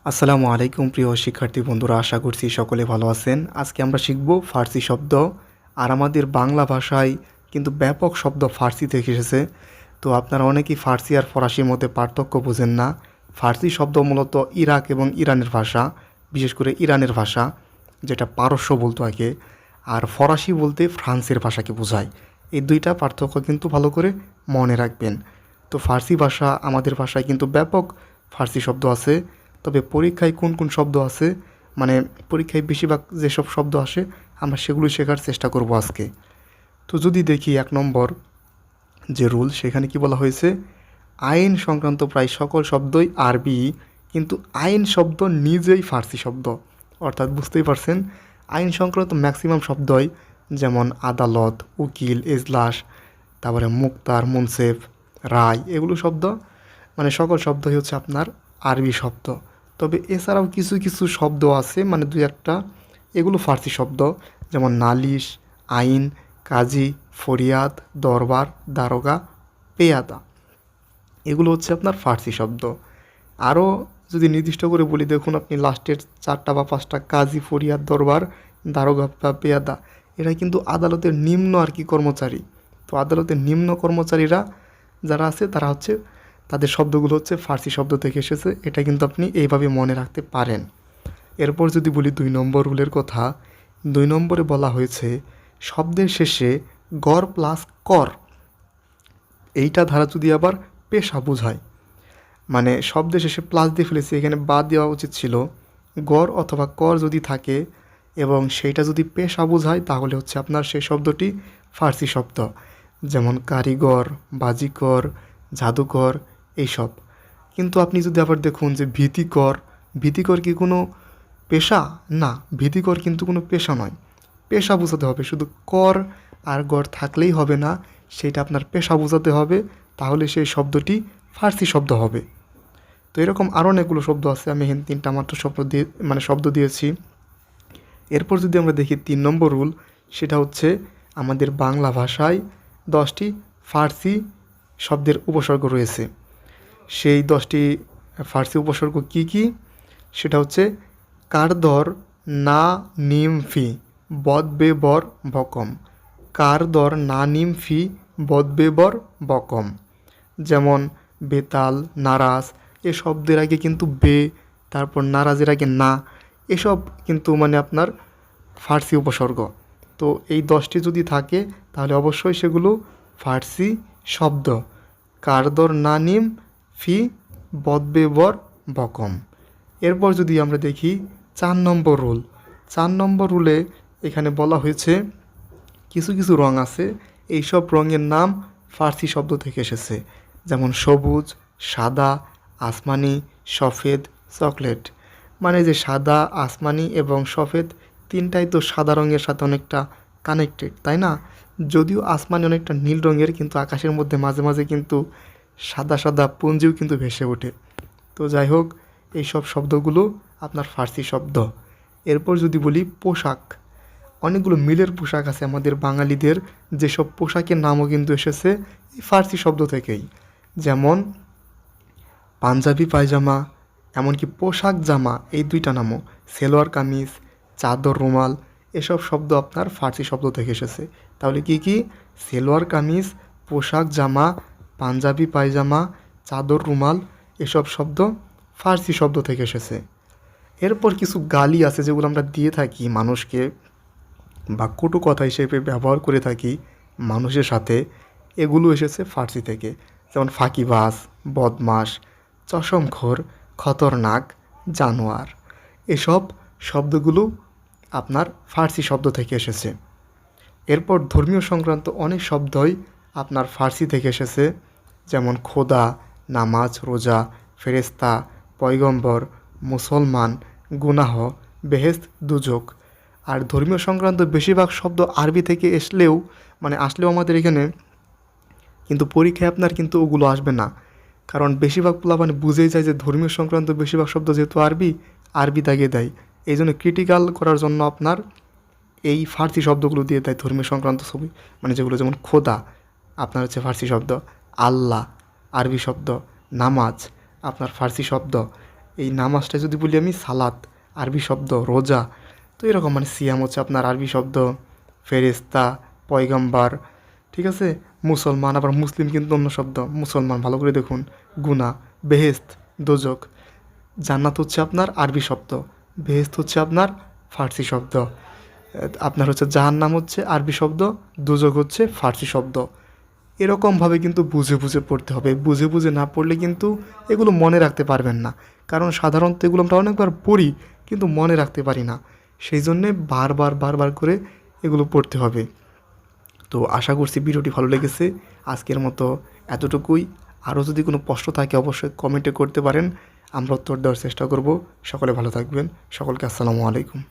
আসসালামু আলাইকুম প্রিয় শিক্ষার্থী বন্ধুরা, আশা করছি সকলে ভালো আছেন। আজকে আমরা শিখব ফার্সি শব্দ। আর আমাদের বাংলা ভাষায় কিন্তু ব্যাপক শব্দ ফার্সি থেকে এসেছে। তো আপনারা অনেকেই ফার্সি আর ফরাসির মধ্যে পার্থক্য বোঝেন না। ফার্সি শব্দ মূলত ইরাক এবং ইরানের ভাষা, বিশেষ করে ইরানের ভাষা, যেটা পারস্য বলতো আগে। আর ফরাসি বলতে ফ্রান্সের ভাষাকে বোঝায়। এই দুইটা পার্থক্য কিন্তু ভালো করে মনে রাখবেন। তো ফার্সি ভাষা, আমাদের ভাষায় কিন্তু ব্যাপক ফার্সি শব্দ আছে। তবে পরীক্ষায় কোন কোন শব্দ আছে, মানে পরীক্ষায় বেশিরভাগ যেসব শব্দ আসে আমরা সেগুলো শেখার চেষ্টা করব আজকে। তো যদি দেখি 1 নম্বর যে রুল, সেখানে কি বলা হয়েছে, আইন সংক্রান্ত প্রায় সকল শব্দই আরবি, কিন্তু আইন শব্দ নিজেই ফার্সি শব্দ। অর্থাৎ বুঝতেই পারছেন, আইন সংক্রান্ত ম্যাক্সিমাম শব্দই, যেমন আদালত, উকিল, এজলাস, তারপরে মুক্তার, মুনসেফ, রায়, এগুলো শব্দ, মানে সকল শব্দই হচ্ছে আপনার আরবি শব্দ। তবে এছাড়াও কিছু কিছু শব্দ আছে, মানে দুই একটা, এগুলো ফার্সি শব্দ, যেমন নালিশ, আইন, কাজী, ফরিয়াদ, দরবার, দারোগা, পেয়াদা, এগুলো হচ্ছে আপনার ফার্সি শব্দ। আরও যদি নির্দিষ্ট করে বলি, দেখুন আপনি লাস্টের 4টা বা 5টা, কাজী, ফরিয়াদ, দরবার, দারোগা বা পেয়াদা, এরা কিন্তু আদালতের নিম্ন আর কি কর্মচারী। তো আদালতের নিম্ন কর্মচারীরা যারা আছে তারা হচ্ছে, তাদের শব্দগুলো হচ্ছে ফার্সি শব্দ থেকে এসেছে। এটা কিন্তু আপনি এইভাবে মনে রাখতে পারেন। এরপর যদি বলি 2 নম্বর রুলের কথা, 2 নম্বরে বলা হয়েছে শব্দের শেষে গড় প্লাস কর, এইটা ধারা যদি আবার পেশা বোঝায়, মানে শব্দের শেষে প্লাস দিয়ে ফেলেছি, এখানে বাদ দেওয়া উচিত ছিল। গড় অথবা কর যদি থাকে এবং সেইটা যদি পেশা বোঝায়, তাহলে হচ্ছে আপনার সেই শব্দটি ফার্সি শব্দ, যেমন কারিগর, বাজিকর, জাদুকর, এইসব। কিন্তু আপনি যদি আবার দেখুন যে ভীতিকর, ভীতিকর কি কোনো পেশা? না, ভীতিকর কিন্তু কোনো পেশা নয়। পেশা বোঝাতে হবে, শুধু কর আর গড় থাকলেই হবে না, সেটা আপনার পেশা বোঝাতে হবে, তাহলে সেই শব্দটি ফার্সি শব্দ হবে। তো এরকম আরও অনেকগুলো শব্দ আছে, আমি এখানে 3টা মাত্র শব্দ দিয়েছি। এরপর যদি আমরা দেখি 3 নম্বর রুল, সেটা হচ্ছে আমাদের বাংলা ভাষায় 10টি ফার্সি শব্দের উপসর্গ রয়েছে। সেই 10টি ফার্সি উপসর্গ কি কি? সেটা হচ্ছে কারদর, না, নিম, ফি, বদ, বর, বকম। কারদর, না, নিম, ফি, বদ, বর, বকম। যেমন বেতাল, নারাজ, এ শব্দের আগে কিন্তু বে, তারপর নারাজের আগে না, এসব কিন্তু মানে আপনার ফার্সি উপসর্গ। তো এই 10টি যদি থাকে তাহলে অবশ্যই সেগুলো ফার্সি শব্দ। কারদর, না, নিম, ফি, বদ, বর, বকম। এরপর যদি আমরা দেখি 4 নম্বর রুল, 4 নম্বর রুলে এখানে বলা হয়েছে কিছু কিছু রং আছে, এইসব রঙের নাম ফার্সি শব্দ থেকে এসেছে, যেমন সবুজ, সাদা, আসমানি, সফেদ, চকলেট। মানে যে সাদা, আসমানি এবং সফেদ, তিনটাই তো সাদা রঙের সাথে অনেকটা কানেক্টেড, তাই না? যদিও আসমানি অনেকটা নীল রঙের, কিন্তু আকাশের মধ্যে মাঝে মাঝে কিন্তু সাদা সাদা পুঞ্জিও কিন্তু ভেসে ওঠে। তো যাই হোক, এইসব শব্দগুলো আপনার ফার্সি শব্দ। এরপর যদি বলি পোশাক, অনেকগুলো মিলের পোশাক আছে আমাদের বাঙালিদের, যেসব পোশাকের নামও কিন্তু এসেছে এই ফার্সি শব্দ থেকেই, যেমন পাঞ্জাবি, পায়জামা, এমনকি পোশাক জামা, এই 2টা নামও, সেলোয়ার কামিজ, চাদর, রুমাল, এসব শব্দ আপনার ফার্সি শব্দ থেকে এসেছে। তাহলে কি কি? সেলোয়ার কামিজ, পোশাক জামা, পাঞ্জাবি, পায়জামা, চাদর, রুমাল, এসব শব্দ ফার্সি শব্দ থেকে এসেছে। এরপর কিছু গালি আছে যেগুলো আমরা দিয়ে থাকি মানুষকে, বা কটু কথা হিসেবে ব্যবহার করে থাকি মানুষের সাথে, এগুলো এসেছে ফার্সি থেকে, যেমন ফাঁকিবাজ, বদমাশ, চশমখোর, খতরনাক, জানোয়ার, এসব শব্দগুলো আপনার ফার্সি শব্দ থেকে এসেছে। এরপর ধর্মীয় সংক্রান্ত অনেক শব্দই আপনার ফার্সি থেকে এসেছে, যেমন খোদা, নামাজ, রোজা, ফেরেশতা, পয়গম্বর, মুসলমান, গুনাহ, বেহেশত, দুজক। আর ধর্মীয় সংক্রান্ত বেশিরভাগ শব্দ আরবি থেকে আসলেও আমাদের এখানে কিন্তু পরীক্ষায় আপনার কিন্তু ওগুলো আসবে না, কারণ বেশিরভাগ পোলাপান বুঝেই যায় যে ধর্মীয় সংক্রান্ত বেশিরভাগ শব্দ যেহেতু আরবি দাগিয়ে দেয়, এই জন্য ক্রিটিক্যাল করার জন্য আপনার এই ফার্সি শব্দগুলো দিয়ে দেয় ধর্মীয় সংক্রান্ত ছবি, মানে যেগুলো, যেমন খোদা আপনার হচ্ছে ফার্সি শব্দ, আল্লাহ আরবি শব্দ, নামাজ আপনার ফার্সি শব্দ, এই নামাজটা যদি বলি আমি সালাত, আরবি শব্দ রোজা। তো এরকম মানে সিয়াম হচ্ছে আপনার আরবি শব্দ, ফেরেস্তা, পয়গাম্বার, ঠিক আছে। মুসলমান, আবার মুসলিম কিন্তু অন্য শব্দ, মুসলমান ভালো করে দেখুন। গুনাহ, বেহেস্ত, দোজক। জান্নাত হচ্ছে আপনার আরবি শব্দ, বেহেস্ত হচ্ছে আপনার ফার্সি শব্দ, আপনার হচ্ছে জাহান্নাম হচ্ছে আরবি শব্দ, দোজক হচ্ছে ফার্সি শব্দ। এরকমভাবে কিন্তু বুঝে বুঝে পড়তে হবে। বুঝে বুঝে না পড়লে কিন্তু এগুলো মনে রাখতে পারবেন না। কারণ সাধারণত এগুলো আমরা অনেকবার পড়ি কিন্তু মনে রাখতে পারি না। সেই জন্যে বারবার বারবার করে এগুলো পড়তে হবে। তো আশা করছি ভিডিওটি ভালো লেগেছে। আজকের মতো এতটুকুই। আরও যদি কোনো প্রশ্ন থাকে অবশ্যই কমেন্টে করতে পারেন, আমরা উত্তর দেওয়ার চেষ্টা করব। সকলে ভালো থাকবেন। সকলকে আসসালামু আলাইকুম।